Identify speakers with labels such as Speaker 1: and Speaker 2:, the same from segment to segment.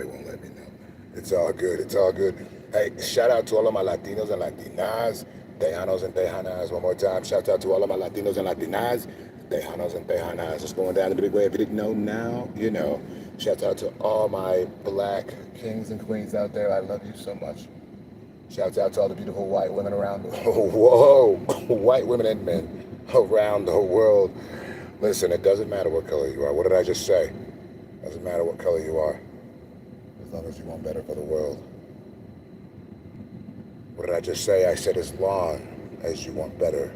Speaker 1: they won't let me know. It's all good. It's all good. Hey, shout out to all of my Latinos and Latinas, Tejanos and Tejanas. One more time. Shout out to all of my Latinos and Latinas, Tejanos and Tejanas. It's going down in the big way. If you didn't know now, you know. Shout out to all my black kings and queens out there. I love you so much. Shouts out to all the beautiful white women around the world. Whoa, white women and men around the world. Listen, it doesn't matter what color you are. What did I just say? It doesn't matter what color you are, as long as you want better for the world. What did I just say? I said as long as you want better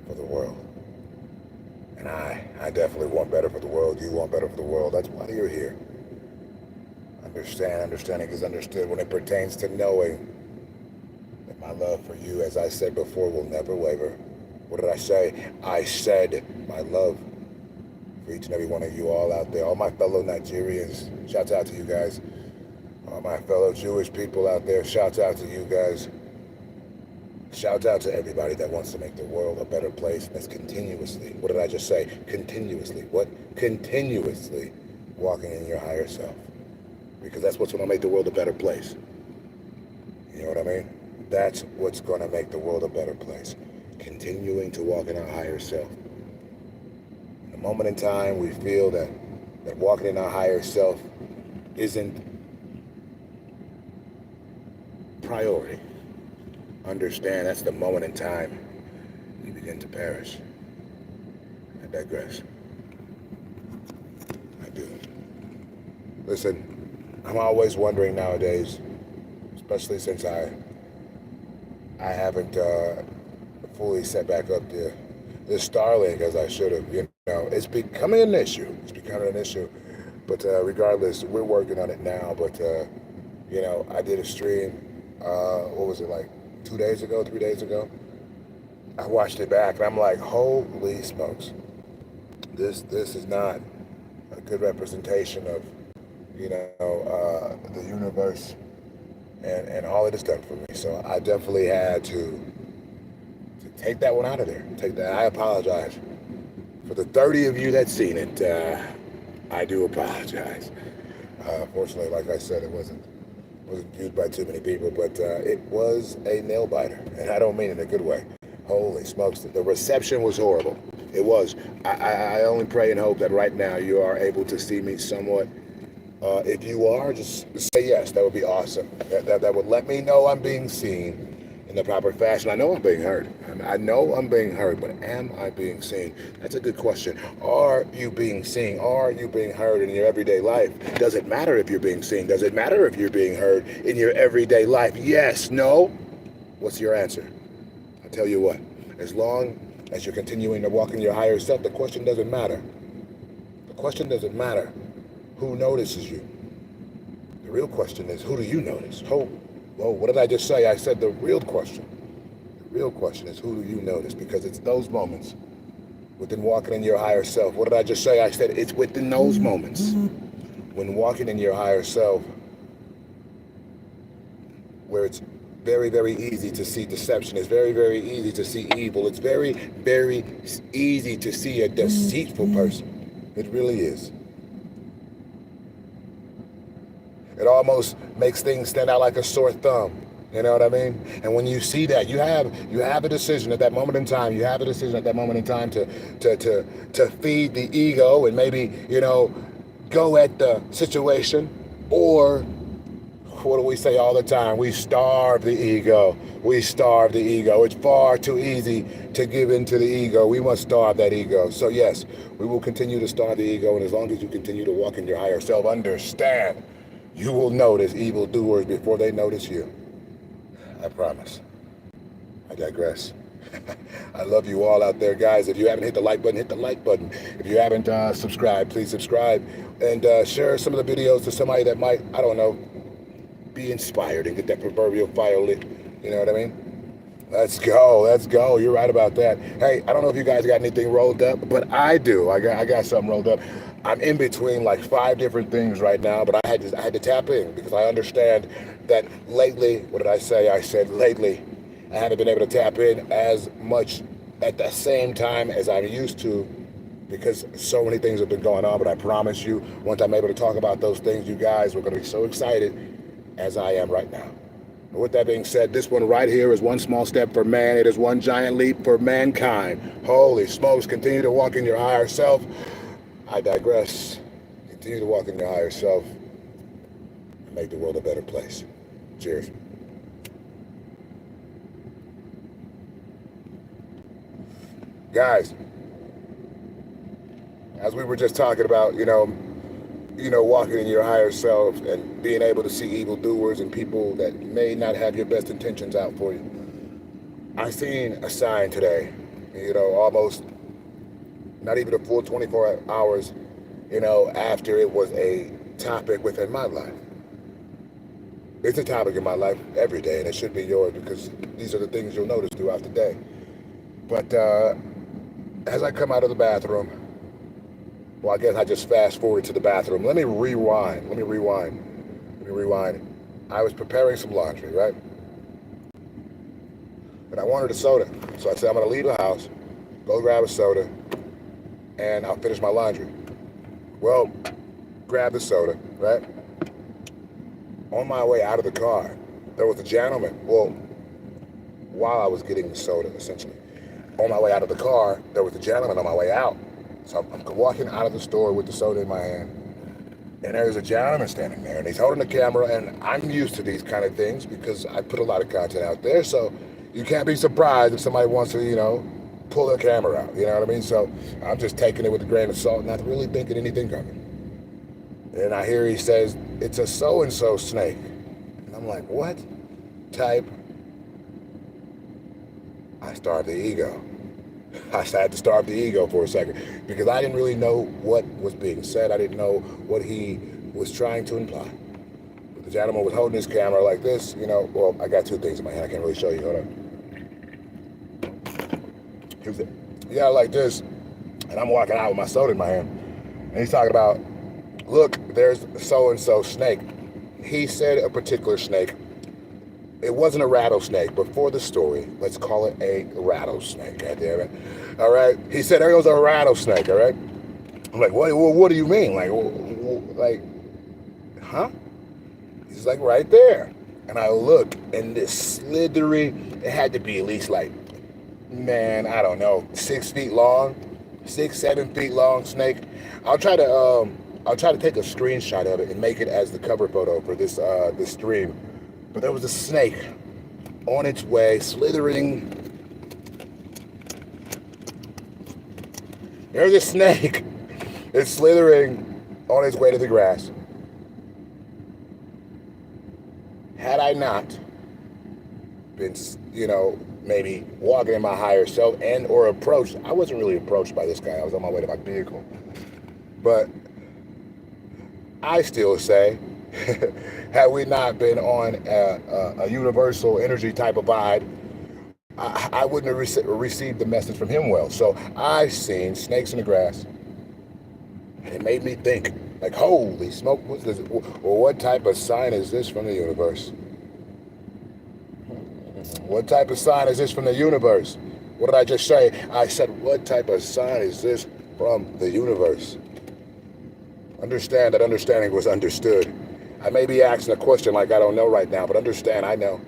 Speaker 1: for the world. And I definitely want better for the world. You want better for the world. That's why you're here. Understanding is understood when it pertains to knowing that my love for you, as I said before, will never waver. What did I say? I said my love for each and every one of you all out there, all my fellow Nigerians. Shouts out to you guys. All my fellow Jewish people out there, shouts out to you guys. Shouts out to everybody that wants to make the world a better place. That's continuously, what did I just say? Continuously. What? Continuously walking in your higher self. Because that's what's going to make the world a better place. You know what I mean? That's what's going to make the world a better place. Continuing to walk in our higher self. In the moment in time we feel that walking in our higher self isn't priority, understand that's the moment in time you begin to perish. I digress. I do. Listen, I'm always wondering nowadays, especially since I haven't fully set back up this Starlink as I should have. You know, it's becoming an issue. It's becoming an issue. But regardless, we're working on it now. But you know, I did a stream. What was it, like 2 days ago, 3 days ago? I watched it back and I'm like, holy smokes, this is not a good representation of, you know, the universe and all it has done for me. So I definitely had to take that one out of there. Take that. I apologize for the 30 of you that's seen it. I do apologize. Fortunately, like I said, it wasn't viewed by too many people, but it was a nail biter, and I don't mean it in a good way. Holy smokes, the reception was horrible. It was. I only pray and hope that right now you are able to see me somewhat. If you are, just say yes. That would be awesome. That would let me know I'm being seen in the proper fashion. I know I'm being heard. I know I'm being heard, but am I being seen? That's a good question. Are you being seen? Are you being heard in your everyday life? Does it matter if you're being seen? Does it matter if you're being heard in your everyday life? Yes, no? What's your answer? I'll tell you what. As long as you're continuing to walk in your higher self, the question doesn't matter. The question doesn't matter who notices you. The real question is, who do you notice? Whoa, what did I just say? I said the real question. The real question is, who do you notice? Because it's those moments within walking in your higher self. What did I just say? I said it's within those moments when walking in your higher self where it's very, very easy to see deception. It's very, very easy to see evil. It's very, very easy to see a deceitful person. It really is. It almost makes things stand out like a sore thumb. You know what I mean? And when you see that, you have a decision at that moment in time. You have a decision at that moment in time to feed the ego and maybe, you know, go at the situation, or what do we say all the time? We starve the ego. We starve the ego. It's far too easy to give in to the ego. We must starve that ego. So yes, we will continue to starve the ego, and as long as you continue to walk in your higher self, understand, you will notice evildoers before they notice you. I promise. I digress. I love you all out there, guys. If you haven't hit the like button, hit the like button. If you haven't subscribed, please subscribe. And share some of the videos to somebody that might, I don't know, be inspired and get that proverbial fire lit. You know what I mean? Let's go. Let's go. You're right about that. Hey, I don't know if you guys got anything rolled up, but I do. I got something rolled up. I'm in between like 5 different things right now, but I had to tap in because I understand that lately, what did I say? I said lately, I haven't been able to tap in as much at the same time as I'm used to because so many things have been going on. But I promise you, once I'm able to talk about those things, you guys are going to be so excited as I am right now. But with that being said, this one right here is one small step for man. It is one giant leap for mankind. Holy smokes, continue to walk in your higher self. I digress. Continue to walk in your higher self and make the world a better place. Cheers. Guys, as we were just talking about, walking in your higher self and being able to see evildoers and people that may not have your best intentions out for you. I seen a sign today, almost not even a full 24 hours, after it was a topic within my life. It's a topic in my life every day, and it should be yours because these are the things you'll notice throughout the day. But as I come out of the bathroom, well, I guess I just fast forward to the bathroom. Let me rewind. I was preparing some laundry, right? And I wanted a soda. So I said, I'm going to leave the house, go grab a soda, and I'll finish my laundry. Well, grab the soda, right? On my way out of the car, there was a gentleman. Well, while I was getting the soda, essentially. On my way out of the car, there was a gentleman on my way out. So I'm walking out of the store with the soda in my hand, and there's a gentleman standing there, and he's holding the camera, and I'm used to these kind of things because I put a lot of content out there, so you can't be surprised if somebody wants to, pull their camera out, you know what I mean? So I'm just taking it with a grain of salt, not really thinking anything coming. And I hear he says, it's a so-and-so snake. And I'm like, what type? I starved the ego. I had to starve the ego for a second because I didn't really know what was being said. I didn't know what he was trying to imply. But the gentleman was holding his camera like this, Well, I got two things in my hand. I can't really show you. Hold on. He was like this, and I'm walking out with my soda in my hand. And he's talking about, look, there's so-and-so snake. He said a particular snake. It wasn't a rattlesnake, but for the story, let's call it a rattlesnake, goddammit. All right? He said there was a rattlesnake, all right? I'm like, what do you mean? Huh? He's like, right there. And I look, and this slithery, it had to be at least I don't know, 6 feet long, 6-7 feet long snake. I'll try to take a screenshot of it and make it as the cover photo for this stream. But there was a snake on its way, slithering. There's a snake. It's slithering on its way to the grass. Had I not been, maybe walking in my higher self or approached, I wasn't really approached by this guy. I was on my way to my vehicle. But I still say, had we not been on a universal energy type of vibe, I wouldn't have received the message from him well. So I seen snakes in the grass, and it made me think, holy smoke, what's this? Well, what type of sign is this from the universe? What type of sign is this from the universe? What did I just say? I said, what type of sign is this from the universe? Understand that understanding was understood. I may be asking a question like I don't know right now, but understand, I know.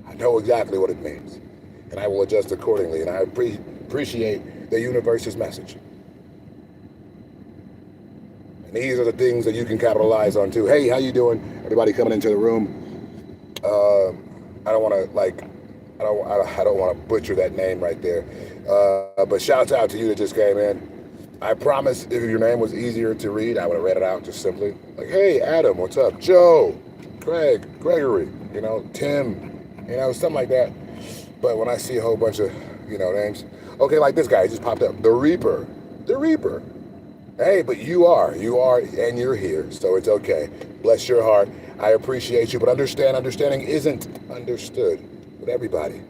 Speaker 1: I know exactly what it means. And I will adjust accordingly, and I appreciate the universe's message. And these are the things that you can capitalize on too. Hey, how you doing? Everybody coming into the room. I don't want to butcher that name right there. But shouts out to you that just came in. I promise if your name was easier to read, I would have read it out just simply. Hey, Adam, what's up? Joe, Craig, Gregory, Tim, something like that. But when I see a whole bunch of, names, okay, like this guy just popped up, the Reaper. Hey, but you are, and you're here, so it's okay. Bless your heart. I appreciate you, but understanding isn't understood with everybody.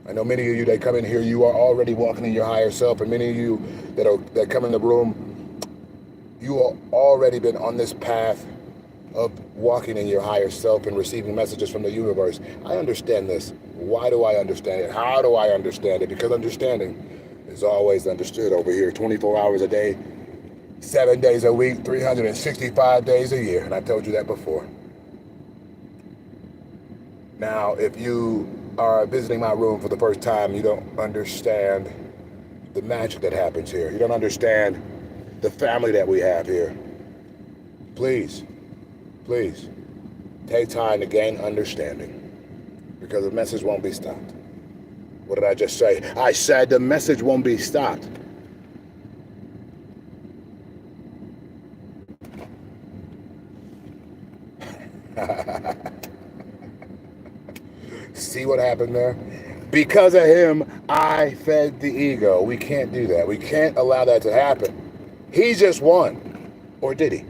Speaker 1: I know many of you that come in here, you are already walking in your higher self, and many of you that come in the room, you have already been on this path of walking in your higher self and receiving messages from the universe. I understand this. Why do I understand it? How do I understand it? Because understanding is always understood over here, 24 hours a day, 7 days a week, 365 days a year. And I told you that before. Now, if you are visiting my room for the first time, you don't understand the magic that happens here. You don't understand the family that we have here. Please, please, take time to gain understanding, because the message won't be stopped. What did I just say? I said the message won't be stopped. See what happened there? Because of him, I fed the ego. We can't do that. We can't allow that to happen. He just won. Or did he?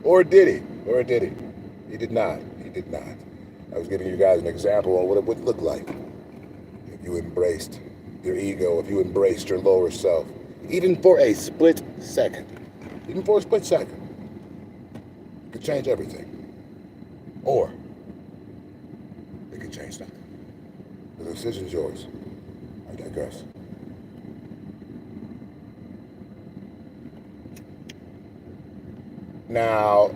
Speaker 1: Or did he? Or did he? He did not. He did not. I was giving you guys an example on what it would look like if you embraced your ego, if you embraced your lower self, even for a split second. Even for a split second. It could change everything. Or it could change nothing. The decision's yours. I digress. Now,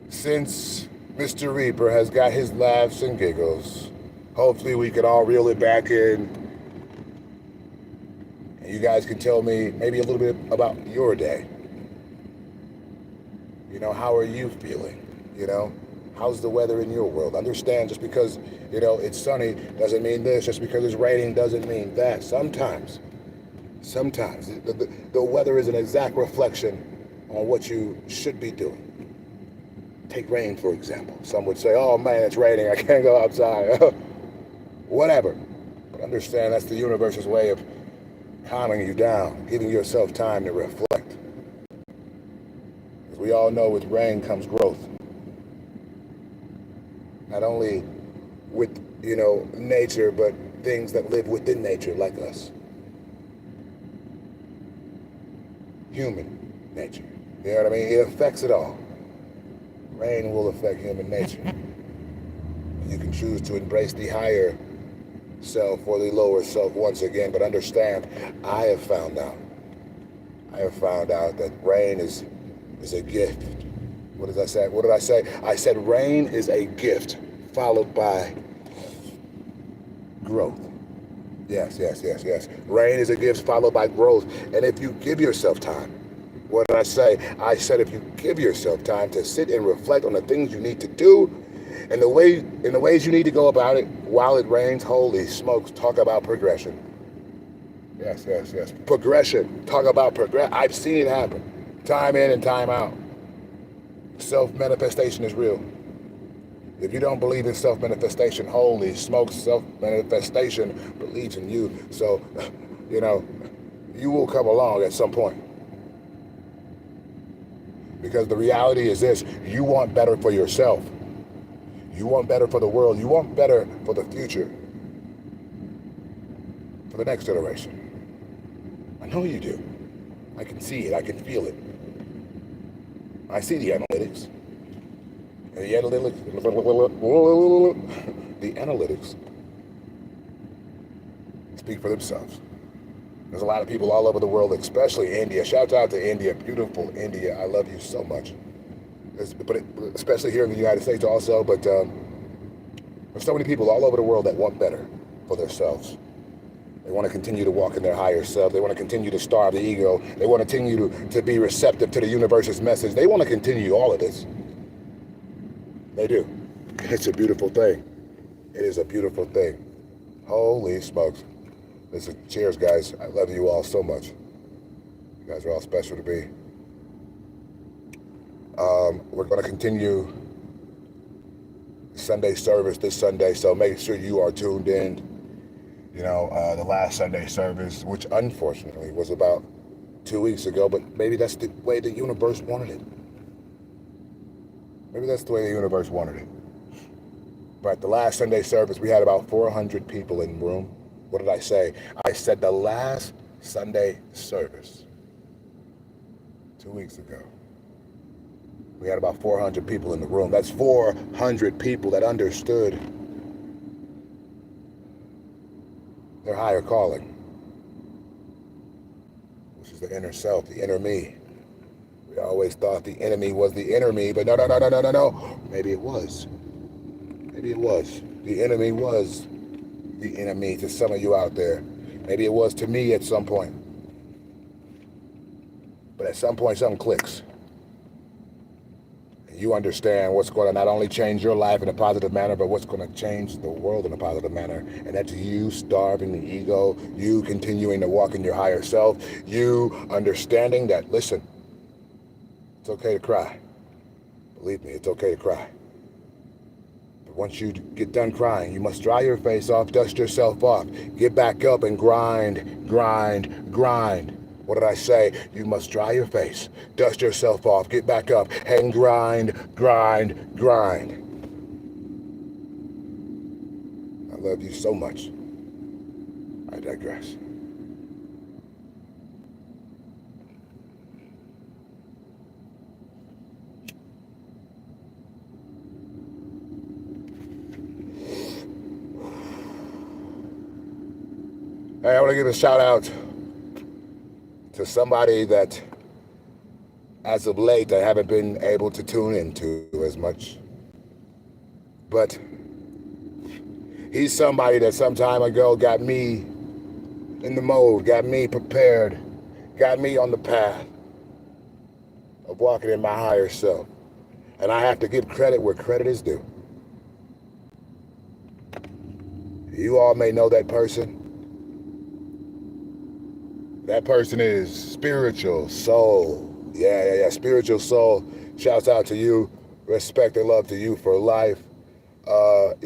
Speaker 1: since Mr. Reaper has got his laughs and giggles, hopefully we can all reel it back in. And you guys can tell me maybe a little bit about your day. You know, how are you feeling? You know, how's the weather in your world? Understand, just because, you know, it's sunny doesn't mean this. Just because it's raining doesn't mean that. Sometimes the weather is an exact reflection on what you should be doing. Take rain, for example. Some would say, oh man, it's raining, I can't go outside. Whatever. But understand that's the universe's way of calming you down, giving yourself time to reflect. As we all know, with rain comes growth. Not only with, you know, nature, but things that live within nature, like us. Human nature. You know what I mean? It affects it all. Rain will affect human nature. You can choose to embrace the higher self or the lower self once again, but understand, I have found out that rain is a gift. What did I say? What did I say? I said rain is a gift followed by growth. Yes. Rain is a gift followed by growth. And if you give yourself time, what did I say? I said if you give yourself time to sit and reflect on the things you need to do and the ways you need to go about it while it rains, holy smokes, talk about progression. Yes. Progression. Talk about progression. I've seen it happen. Time in and time out. Self-manifestation is real. If you don't believe in self-manifestation, holy smokes, self-manifestation believes in you. So, you know, you will come along at some point. Because the reality is this, you want better for yourself. You want better for the world. You want better for the future. For the next generation. I know you do. I can see it. I can feel it. I see the analytics. The analytics speak for themselves. There's a lot of people all over the world, especially India. Shout out to India, beautiful India. I love you so much. Especially here in the United States also, but there's so many people all over the world that want better for themselves. They want to continue to walk in their higher self. They want to continue to starve the ego. They want to continue to be receptive to the universe's message. They want to continue all of this. They do. It's a beautiful thing. It is a beautiful thing. Holy smokes. Listen, cheers, guys. I love you all so much. You guys are all special to me. We're going to continue Sunday service this Sunday, so make sure you are tuned in. You know, the last Sunday service, which unfortunately was about 2 weeks ago, but maybe that's the way the universe wanted it. Maybe that's the way the universe wanted it. But the last Sunday service, we had about 400 people in the room. What did I say? I said the last Sunday service 2 weeks ago. We had about 400 people in the room. That's 400 people that understood their higher calling, which is the inner self, the inner me. We always thought the enemy was the inner me, but no, no, no, no, no, no, no. Maybe it was. Maybe it was. The enemy was the enemy to some of you out there. Maybe it was to me at some point. But at some point, something clicks. And you understand what's going to not only change your life in a positive manner, but what's going to change the world in a positive manner. And that's you starving the ego, you continuing to walk in your higher self, you understanding that, listen, it's okay to cry. Believe me, it's okay to cry. But once you get done crying, you must dry your face off, dust yourself off, get back up and grind, grind, grind. What did I say? You must dry your face, dust yourself off, get back up, and grind, grind, grind. I love you so much. I digress. Hey, I want to give a shout out to somebody that, as of late, I haven't been able to tune into as much. But he's somebody that some time ago got me in the mode, got me prepared, got me on the path of walking in my higher self. And I have to give credit where credit is due. You all may know that person. That person is Spiritual Soul. Yeah. Spiritual Soul. Shouts out to you. Respect and love to you for life. That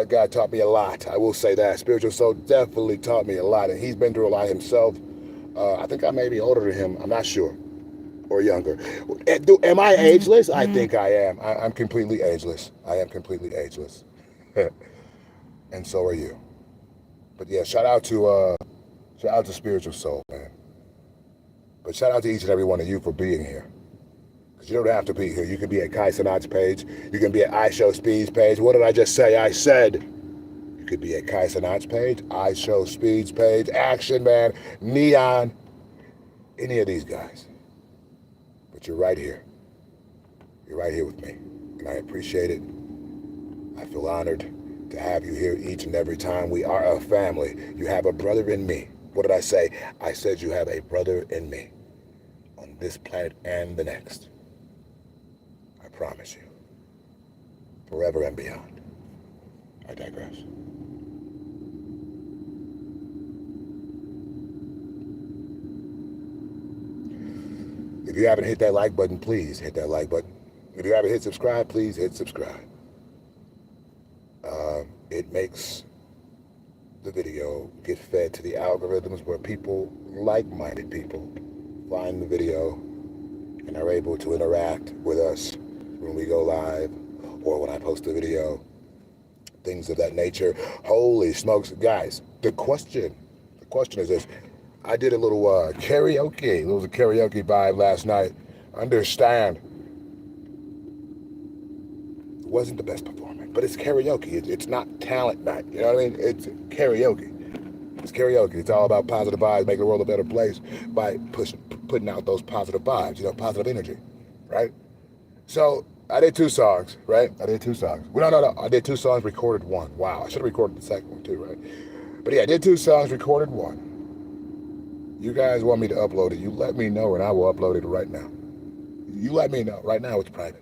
Speaker 1: guy taught me a lot. I will say that. Spiritual Soul definitely taught me a lot, and he's been through a lot himself. I think I may be older than him. I'm not sure. Or younger. Am I ageless? I think I am. I'm completely ageless. I am completely ageless. And so are you. But yeah, shout out to Spiritual Soul, man. But shout out to each and every one of you for being here. Because you don't have to be here. You can be at Kai Cenat's page. You can be at I Show Speed's page. What did I just say? I said you could be at Kai Cenat's page, I Show Speed's page, Action Man, Neon, any of these guys. But you're right here. You're right here with me. And I appreciate it. I feel honored to have you here each and every time. We are a family. You have a brother in me. What did I say? I said you have a brother in me on this planet and the next. I promise you. Forever and beyond. I digress. If you haven't hit that like button, please hit that like button. If you haven't hit subscribe, please hit subscribe. It makes the video get fed to the algorithms where people, like-minded people, find the video and are able to interact with us when we go live or when I post a video, things of that nature. Holy smokes, guys, the question is this. I did a little karaoke. It was a karaoke vibe last night. Understand, it wasn't the best performance, but it's karaoke. It's not talent night. You know what I mean? It's karaoke. It's karaoke. It's all about positive vibes, making the world a better place by putting out those positive vibes, positive energy, right? So I did 2 songs, right? I did 2 songs. Well, no. I did 2 songs, recorded 1. Wow, I should have recorded the second one too, right? But yeah, I did 2 songs, recorded 1. You guys want me to upload it, you let me know and I will upload it right now. You let me know. Right now it's private.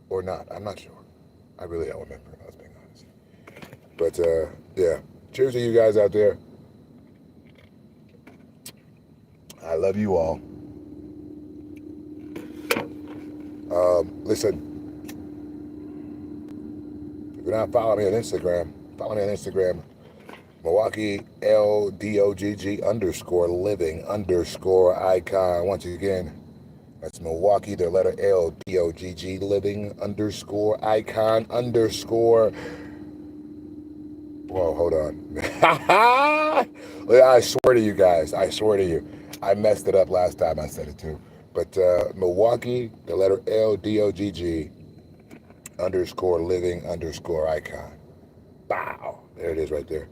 Speaker 1: Or not. I'm not sure. I really don't remember, if I was being honest. But, yeah. Cheers to you guys out there. I love you all. Listen. If you're not following me on Instagram, follow me on Instagram. Milwaukee LDOGG_living_icon. Once again, that's Milwaukee, the letter LDOGG living_icon_. Whoa, hold on. I swear to you guys, I messed it up last time I said it too. But Milwaukee, the letter LDOGG_living_icon. Bow. There it is right there.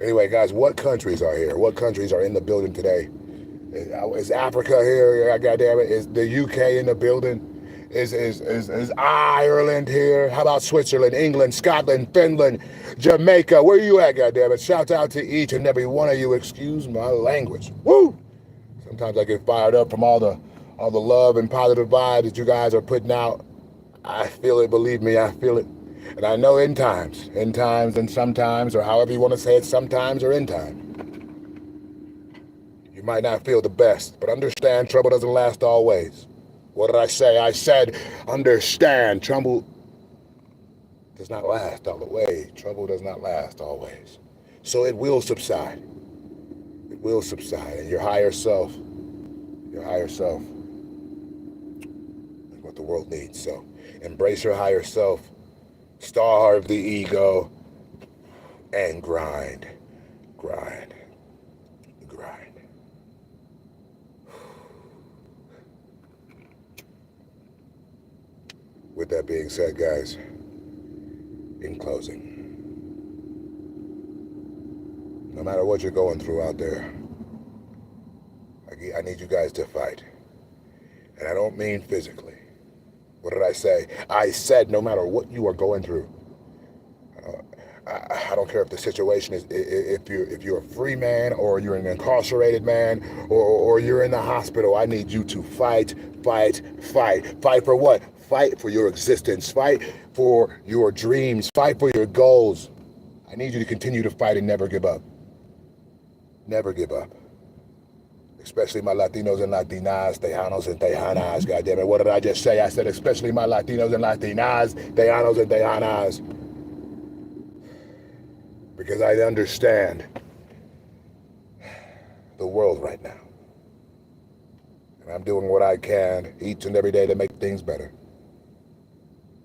Speaker 1: Anyway, guys, what countries are here? What countries are in the building today? Is Africa here? God damn it! Is the UK in the building? Is Ireland here? How about Switzerland, England, Scotland, Finland, Jamaica? Where you at, goddammit? Shout out to each and every one of you. Excuse my language. Woo! Sometimes I get fired up from all the love and positive vibes that you guys are putting out. I feel it, believe me, I feel it. And I know in times and sometimes, or however you want to say it, sometimes or in time, you might not feel the best, but understand trouble doesn't last always. What did I say? I said, understand, trouble does not last all the way. Trouble does not last always. So it will subside. It will subside. And your higher self is what the world needs. So embrace your higher self, starve the ego, and grind. With that being said, guys, in closing, no matter what you're going through out there, I need you guys to fight. And I don't mean physically. What did I say? I said no matter what you are going through. I don't care if the situation is, if you're a free man or you're an incarcerated man or you're in the hospital. I need you to fight. Fight for what? Fight for your existence. Fight for your dreams. Fight for your goals. I need you to continue to fight and never give up. Never give up. Especially my Latinos and Latinas, Tejanos and Tejanas, goddammit. What did I just say? I said especially my Latinos and Latinas, Tejanos and Tejanas. Because I understand the world right now. And I'm doing what I can each and every day to make things better.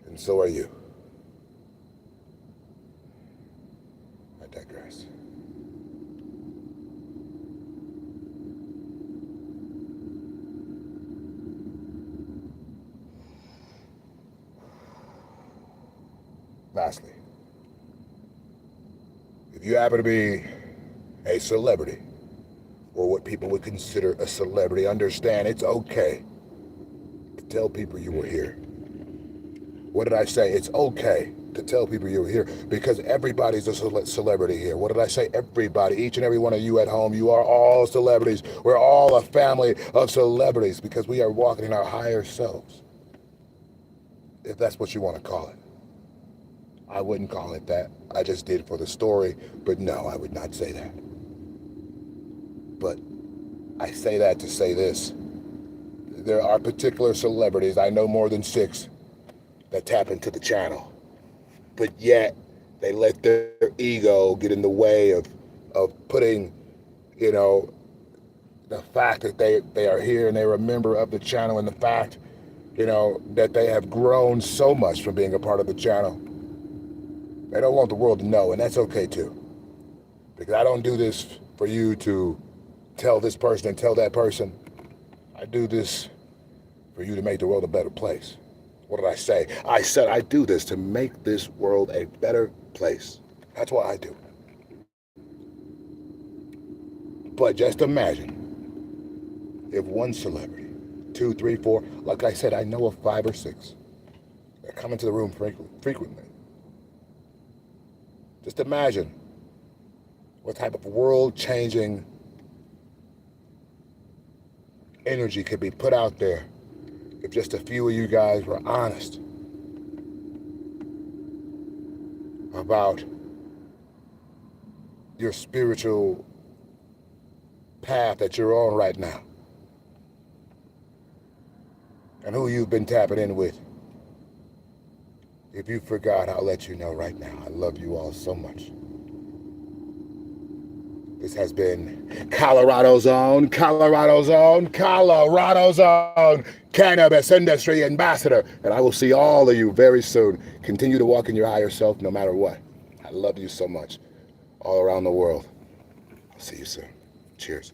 Speaker 1: And so are you. I digress. Lastly, if you happen to be a celebrity, or what people would consider a celebrity, understand it's okay to tell people you were here. What did I say? It's okay to tell people you were here because everybody's a celebrity here. What did I say? Everybody, each and every one of you at home, you are all celebrities. We're all a family of celebrities because we are walking in our higher selves. If that's what you want to call it. I wouldn't call it that. I just did for the story, but no, I would not say that. But I say that to say this. There are particular celebrities, I know more than 6, that tap into the channel. But yet, they let their ego get in the way of putting, the fact that they are here and they're a member of the channel and the fact, that they have grown so much from being a part of the channel. They don't want the world to know, and that's okay too. Because I don't do this for you to tell this person and tell that person. I do this for you to make the world a better place. What did I say? I said I do this to make this world a better place. That's what I do. But just imagine if one celebrity, 2, 3, 4, like I said, I know of 5 or 6 that come into the room frequently. Just imagine what type of world-changing energy could be put out there if just a few of you guys were honest about your spiritual path that you're on right now and who you've been tapping in with. If you forgot, I'll let you know right now. I love you all so much. This has been Colorado's own cannabis industry ambassador. And I will see all of you very soon. Continue to walk in your higher self no matter what. I love you so much. All around the world. I'll see you soon. Cheers.